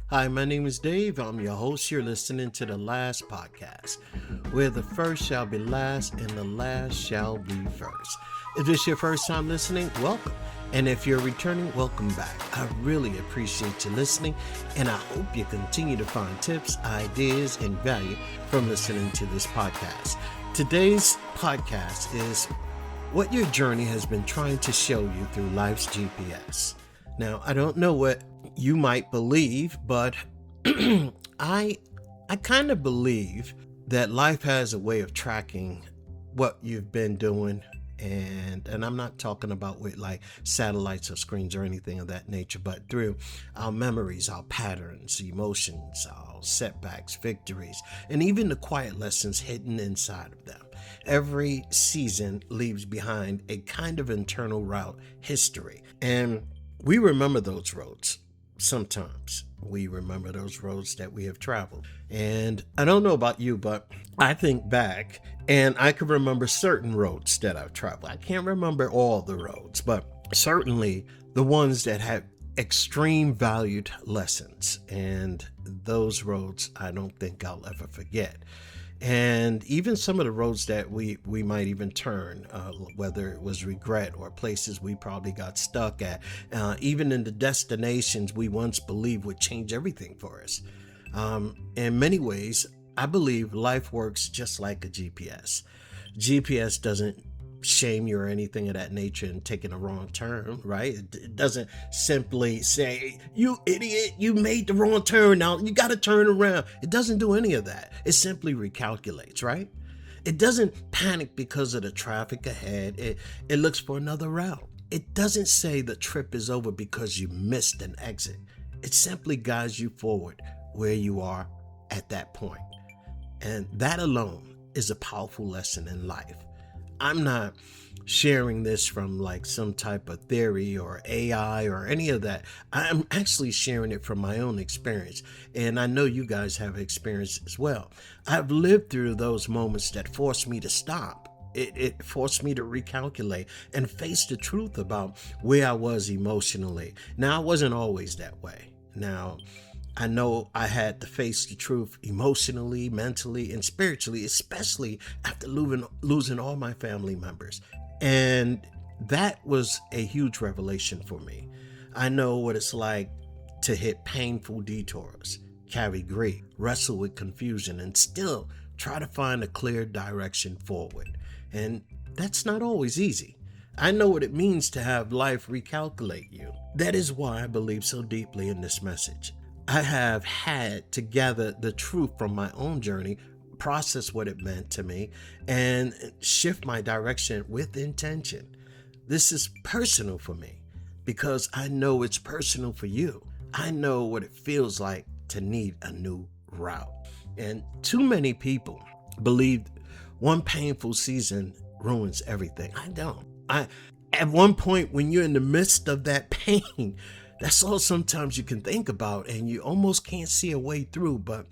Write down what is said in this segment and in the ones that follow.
Hi, my name is Dave. I'm your host. You're listening to The Last Podcast, where the first shall be last and the last shall be first. If this is your first time listening, welcome. And if you're returning, welcome back. I really appreciate you listening, and I hope you continue to find tips, ideas, and value from listening to this podcast. Today's podcast is what your journey has been trying to show you through life's GPS. Now, I don't know what you might believe, but I kind of believe that life has a way of tracking what you've been doing, and I'm not talking about with like satellites or screens or anything of that nature, but through our memories, our patterns, emotions, our setbacks, victories, and even the quiet lessons hidden inside of them. Every season leaves behind a kind of internal route history, and we remember those roads. Sometimes we remember those roads that we have traveled. And I don't know about you, but I think back and I can remember certain roads that I've traveled. I can't remember all the roads, but certainly the ones that had extreme valued lessons. And those roads I don't think I'll ever forget. And even some of the roads that we might even turn, whether it was regret or places we probably got stuck at, even in the destinations we once believed would change everything for us. In many ways, I believe life works just like a GPS. GPS doesn't shame you or anything of that nature and taking a wrong turn, right? It doesn't simply say, you idiot, you made the wrong turn, now you got to turn around. It doesn't do any of that. It simply recalculates, right? It doesn't panic because of the traffic ahead. It looks for another route. It doesn't say the trip is over because you missed an exit. It simply guides you forward where you are at that point. And that alone is a powerful lesson in life. I'm not sharing this from like some type of theory or AI or any of that. I'm actually sharing it from my own experience. And I know you guys have experience as well. I've lived through those moments that forced me to stop. It forced me to recalculate and face the truth about where I was emotionally. Now, I wasn't always that way. Now, I know I had to face the truth emotionally, mentally, and spiritually, especially after losing all my family members. And that was a huge revelation for me. I know what it's like to hit painful detours, carry grief, wrestle with confusion, and still try to find a clear direction forward. And that's not always easy. I know what it means to have life recalculate you. That is why I believe so deeply in this message. I have had to gather the truth from my own journey, process what it meant to me, and shift my direction with intention. This is personal for me because I know it's personal for you. I know what it feels like to need a new route. And too many people believe one painful season ruins everything. I don't. At one point when you're in the midst of that pain, that's all sometimes you can think about, and you almost can't see a way through. But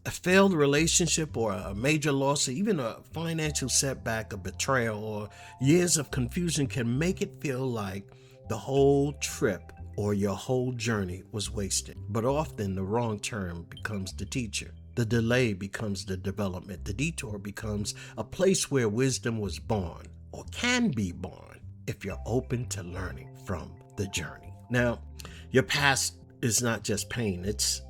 a failed relationship or a major loss or even a financial setback, a betrayal, or years of confusion can make it feel like the whole trip or your whole journey was wasted. But often the wrong turn becomes the teacher. The delay becomes the development. The detour becomes a place where wisdom was born or can be born if you're open to learning from the journey. Now, your past is not just pain, it's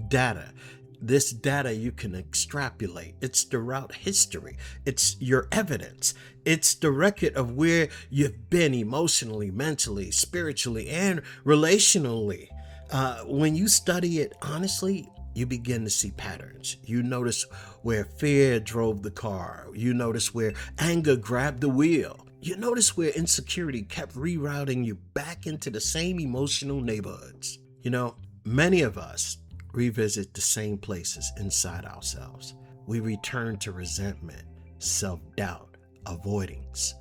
data. This data you can extrapolate. It's the route history. It's your evidence. It's the record of where you've been emotionally, mentally, spiritually, and relationally. When you study it honestly, you begin to see patterns. You notice where fear drove the car. You notice where anger grabbed the wheel. You notice where insecurity kept rerouting you back into the same emotional neighborhoods. You know, many of us revisit the same places inside ourselves. We return to resentment, self-doubt, avoidance,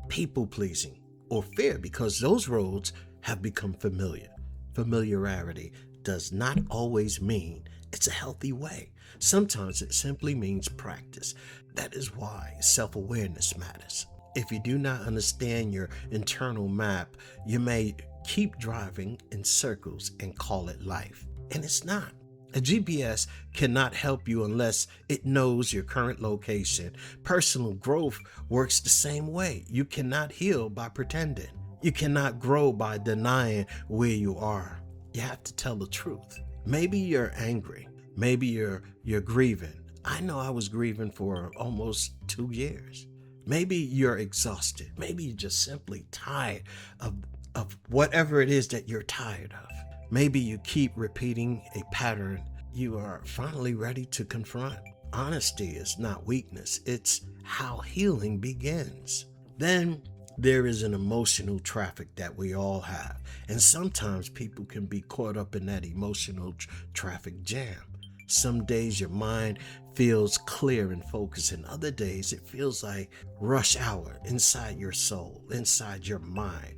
people-pleasing, or fear because those roads have become familiar. Familiarity does not always mean it's a healthy way. Sometimes it simply means practice. That is why self-awareness matters. If you do not understand your internal map, you may keep driving in circles and call it life. And it's not. A GPS cannot help you unless it knows your current location. Personal growth works the same way. You cannot heal by pretending. You cannot grow by denying where you are. You have to tell the truth. Maybe you're angry. Maybe you're grieving. I know I was grieving for almost 2 years. Maybe you're exhausted. Maybe you're just simply tired of whatever it is that you're tired of. Maybe you keep repeating a pattern you are finally ready to confront. Honesty is not weakness. It's how healing begins. Then there is an emotional traffic that we all have. And sometimes people can be caught up in that emotional traffic jam. Some days your mind feels clear and focused, and other days it feels like rush hour inside your soul, inside your mind.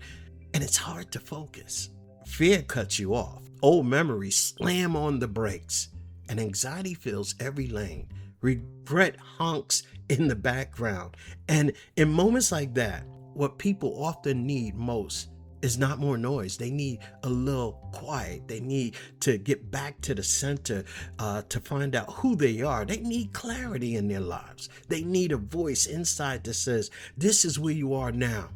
And it's hard to focus. Fear cuts you off. Old memories slam on the brakes, and anxiety fills every lane. Regret honks in the background. And in moments like that, what people often need most is not more noise. They need a little quiet. They need to get back to the center to find out who they are. They need clarity in their lives. They need a voice inside that says, this is where you are now,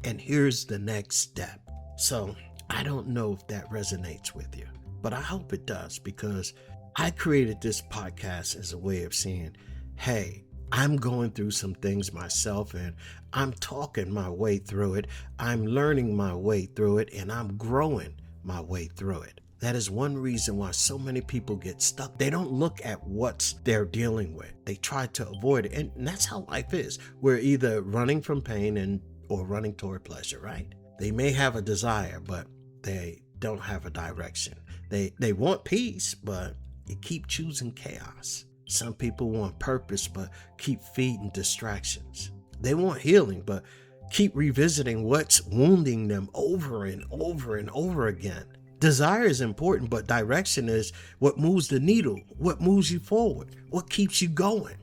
and here's the next step. So I don't know if that resonates with you, but I hope it does, because I created this podcast as a way of saying, hey, I'm going through some things myself, and I'm talking my way through it. I'm learning my way through it, and I'm growing my way through it. That is one reason why so many people get stuck. They don't look at what they're dealing with. They try to avoid it. And that's how life is. We're either running from pain or running toward pleasure, right? They may have a desire, but they don't have a direction. They want peace, but you keep choosing chaos. Some people want purpose, but keep feeding distractions. They want healing, but keep revisiting what's wounding them over and over and over again. Desire is important, but direction is what moves the needle, what moves you forward, what keeps you going.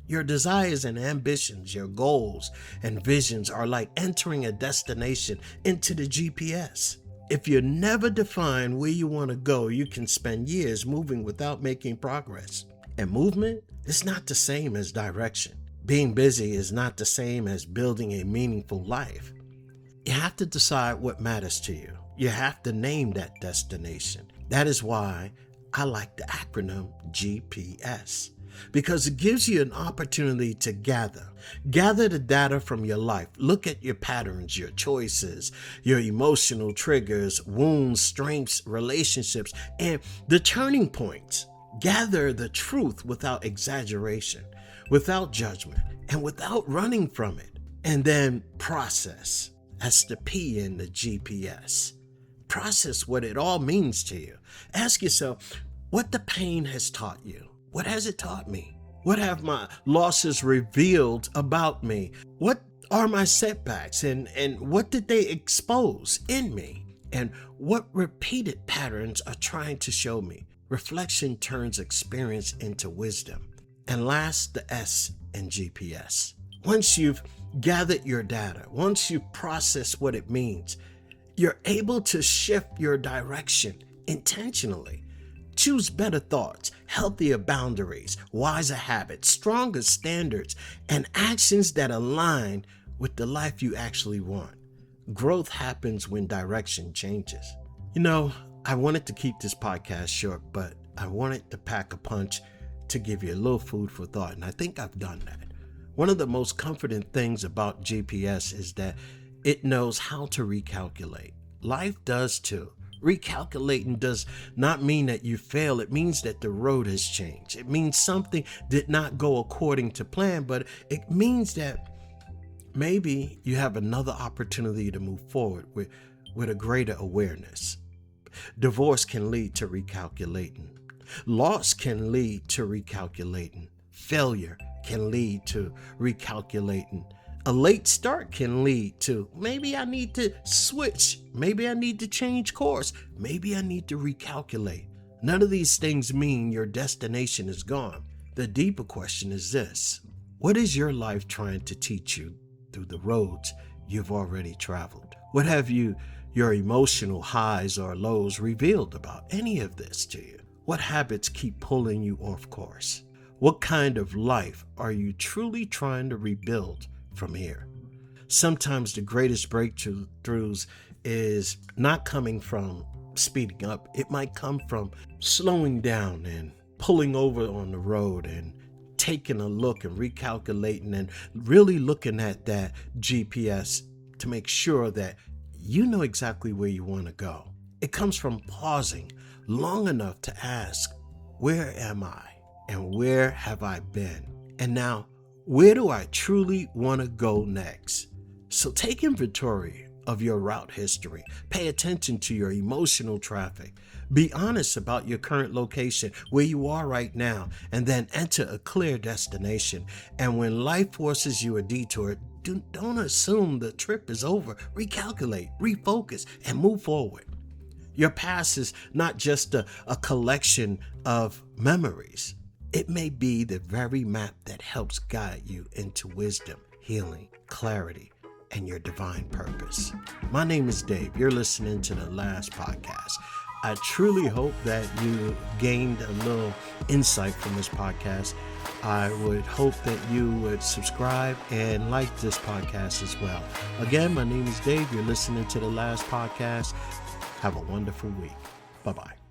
Your desires and ambitions, your goals and visions are like entering a destination into the GPS. If you never define where you want to go, you can spend years moving without making progress. And movement is not the same as direction. Being busy is not the same as building a meaningful life. You have to decide what matters to you. You have to name that destination. That is why I like the acronym GPS, because it gives you an opportunity to gather the data from your life. Look at your patterns, your choices, your emotional triggers, wounds, strengths, relationships, and the turning points. Gather the truth without exaggeration, without judgment, and without running from it. And then process. That's the P in the GPS. Process what it all means to you. Ask yourself what the pain has taught you. What has it taught me? What have my losses revealed about me? What are my setbacks, and what did they expose in me? And what repeated patterns are trying to show me? Reflection turns experience into wisdom. And last, the S in GPS. Once you've gathered your data, once you've processed what it means, you're able to shift your direction intentionally. Choose better thoughts, healthier boundaries, wiser habits, stronger standards, and actions that align with the life you actually want. Growth happens when direction changes. I wanted to keep this podcast short, but I wanted to pack a punch to give you a little food for thought, and I think I've done that. One of the most comforting things about GPS is that it knows how to recalculate. Life does too. Recalculating does not mean that you fail. It means that the road has changed. It means something did not go according to plan, but it means that maybe you have another opportunity to move forward with a greater awareness. Divorce can lead to recalculating. Loss can lead to recalculating. Failure can lead to recalculating. A late start can lead to, maybe I need to switch. Maybe I need to change course. Maybe I need to recalculate. None of these things mean your destination is gone. The deeper question is this: what is your life trying to teach you through the roads you've already traveled? What have your emotional highs or lows revealed about any of this to you? What habits keep pulling you off course? What kind of life are you truly trying to rebuild from here? Sometimes the greatest breakthroughs is not coming from speeding up. It might come from slowing down and pulling over on the road and taking a look and recalculating and really looking at that GPS to make sure that you know exactly where you want to go. It comes from pausing long enough to ask, where am I? And where have I been? And now, where do I truly want to go next? So take inventory of your route history. Pay attention to your emotional traffic. Be honest about your current location, where you are right now, and then enter a clear destination. And when life forces you a detour, don't assume the trip is over. Recalculate, refocus, and move forward. Your past is not just a collection of memories. It may be the very map that helps guide you into wisdom, healing, clarity, and your divine purpose. My name is Dave. You're listening to the last podcast. I truly hope that you gained a little insight from this podcast. I would hope that you would subscribe and like this podcast as well. Again, my name is Dave. You're listening to the last podcast. Have a wonderful week. Bye-bye.